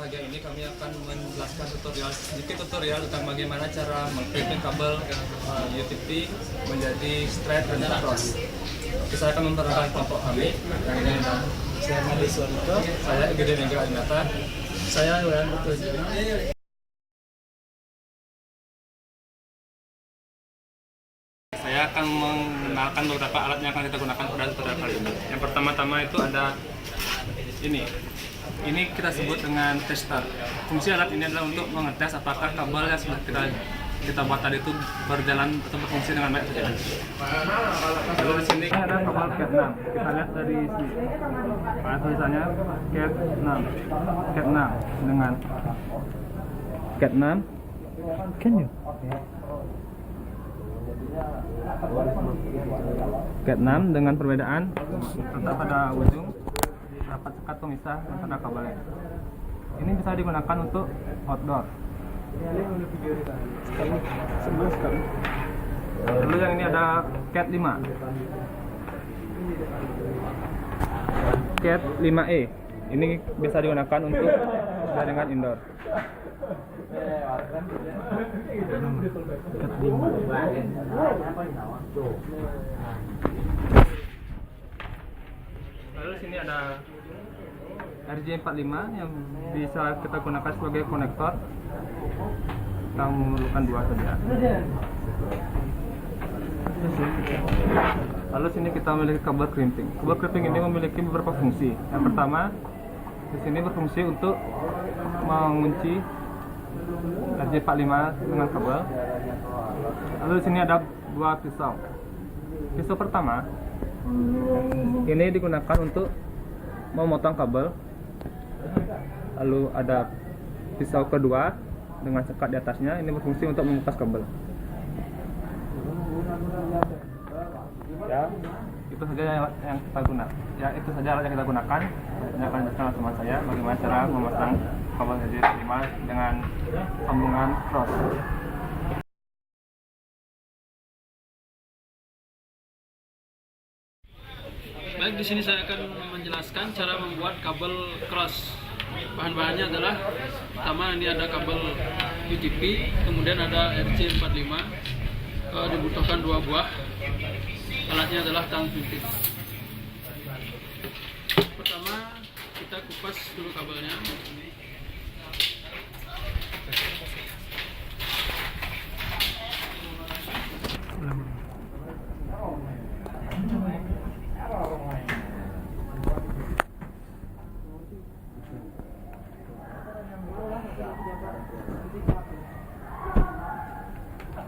bahagian ini kami akan menjelaskan sedikit tutorial tentang bagaimana cara mengklipping kabel UTP menjadi straight dan cross. Oke, saya akan memperkenalkan kelompok kami. Yang ini adalah saya Madi Suwarito, saya Gede Mega Adinata, saya Wayan Betul. Saya akan mengenalkan beberapa alat yang akan kita gunakan pada tutorial kali ini. Yang pertama-tama itu ada ini. Ini kita sebut dengan tester. Fungsi alat ini adalah untuk mengetes apakah kabel yang sudah kita buat tadi itu berjalan atau berfungsi dengan baik atau tidak. Lalu di sini ada kabel Cat 6. Kita lihat dari sini. Tulisannya Cat 6. Cat 6 dengan Cat 6. Can you? Cat 6 dengan perbedaan tetap pada ujung dapat sekat pemisah antara kabelnya. Ini bisa digunakan untuk outdoor. Lalu yang ini ada Cat 5. Cat 5E. Ini bisa digunakan untuk jaringan indoor. Lalu sini ada RJ45 yang bisa kita gunakan sebagai konektor. Kita memerlukan dua saja. Lalu sini kita memiliki kabel crimping. Kabel crimping ini memiliki beberapa fungsi. Yang pertama, di sini berfungsi untuk mengunci RJ45 dengan kabel. Lalu di sini ada dua pisau. Pisau pertama ini digunakan untuk memotong kabel. Lalu ada pisau kedua dengan sekat di atasnya, ini berfungsi untuk mengupas kabel. Ya, itu saja yang kita gunakan. Ya, itu saja alat yang kita gunakan. Saya akan jelaskan sama saya bagaimana cara memasang kabel RJ45 dengan sambungan cross. Baik, di sini saya akan menjelaskan cara membuat kabel cross. Bahan-bahannya adalah pertama ini ada kabel UTP, kemudian ada RJ45. Dibutuhkan 2 buah. Alatnya adalah tang pipis. Pertama kita kupas dulu kabelnya.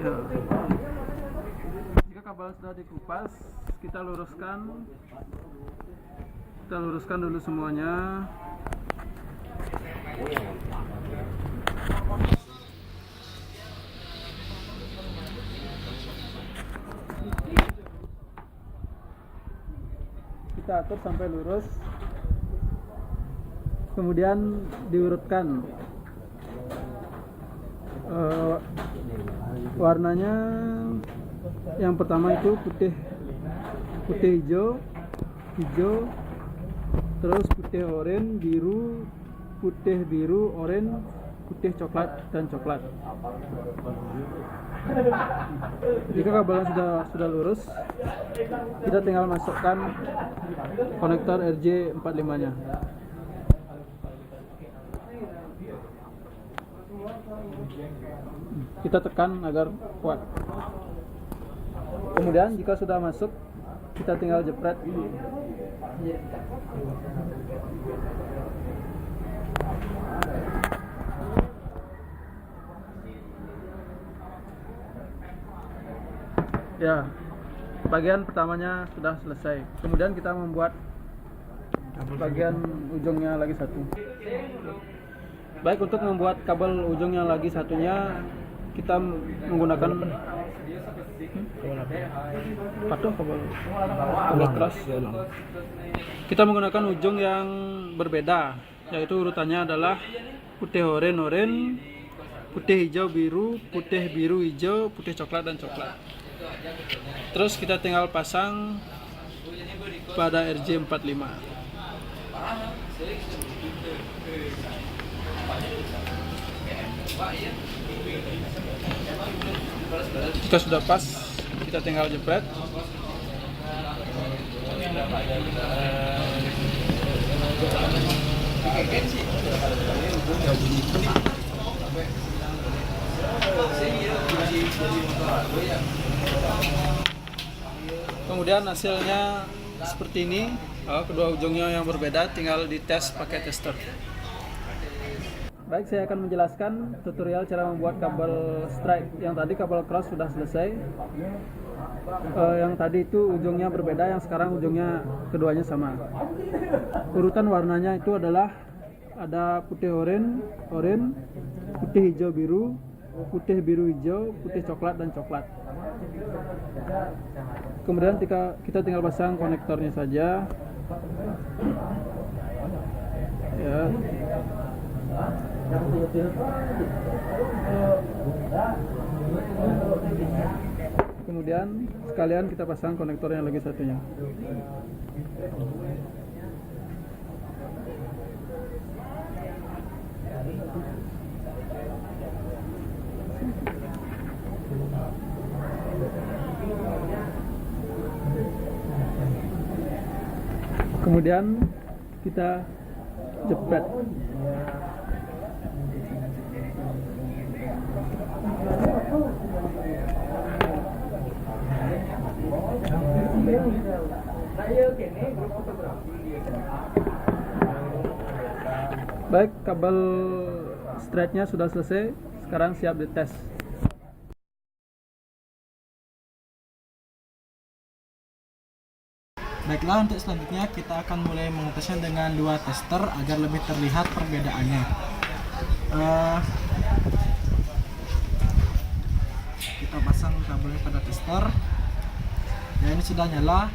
Ya. Jika kabel sudah dikupas, kita luruskan dulu semuanya. Kita atur sampai lurus, kemudian diurutkan. Warnanya yang pertama itu putih hijau, terus putih oranye, biru, putih biru, oranye, putih coklat dan coklat. Jika kabelnya sudah lurus, kita tinggal masukkan konektor RJ45-nya. Kita tekan agar kuat. Kemudian jika sudah masuk, kita tinggal jepret. Ya, bagian pertamanya sudah selesai. Kemudian kita membuat bagian ujungnya lagi satu. Baik, untuk membuat kabel ujung yang lagi satunya kita menggunakan kabel cross. Kita menggunakan ujung yang berbeda, yaitu urutannya adalah putih oranye, putih hijau biru, putih biru hijau, putih coklat dan coklat. Terus kita tinggal pasang pada RJ45. Jika sudah pas, kita tinggal jepret. Kemudian hasilnya seperti ini. Kedua ujungnya yang berbeda, tinggal dites pakai tester. Baik, saya akan menjelaskan tutorial cara membuat kabel strike. Yang tadi kabel cross sudah selesai. Yang tadi itu ujungnya berbeda, yang sekarang ujungnya keduanya sama. Urutan warnanya itu adalah ada putih oranye, putih hijau biru, putih biru hijau, putih coklat dan coklat. Kemudian kita tinggal pasang konektornya saja. Ya. Kemudian sekalian kita pasang konektor yang lagi satunya. Kemudian kita jepret. Baik, kabel straightnya sudah selesai. Sekarang siap dites. Baiklah, untuk selanjutnya kita akan mulai mengetesnya dengan dua tester agar lebih terlihat perbedaannya. Kita pasang kabelnya pada tester. Ya, ini sudah nyala.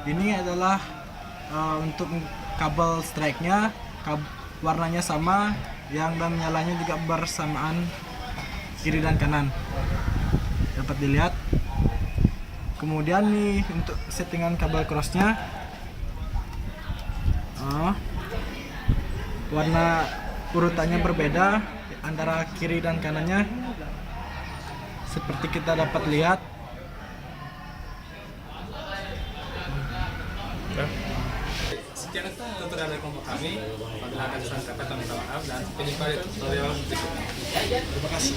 Ini adalah untuk kabel strike-nya, warnanya sama, yang dan nyalanya juga bersamaan kiri dan kanan. Dapat dilihat. Kemudian nih untuk settingan kabel crossnya, warna urutannya berbeda antara kiri dan kanannya, seperti kita dapat lihat. Sekian itu tutorial dari kelompok kami. Apabila ada kesalahan kata, kami minta maaf dan sampai jumpa di tutorial berikutnya. Terima kasih.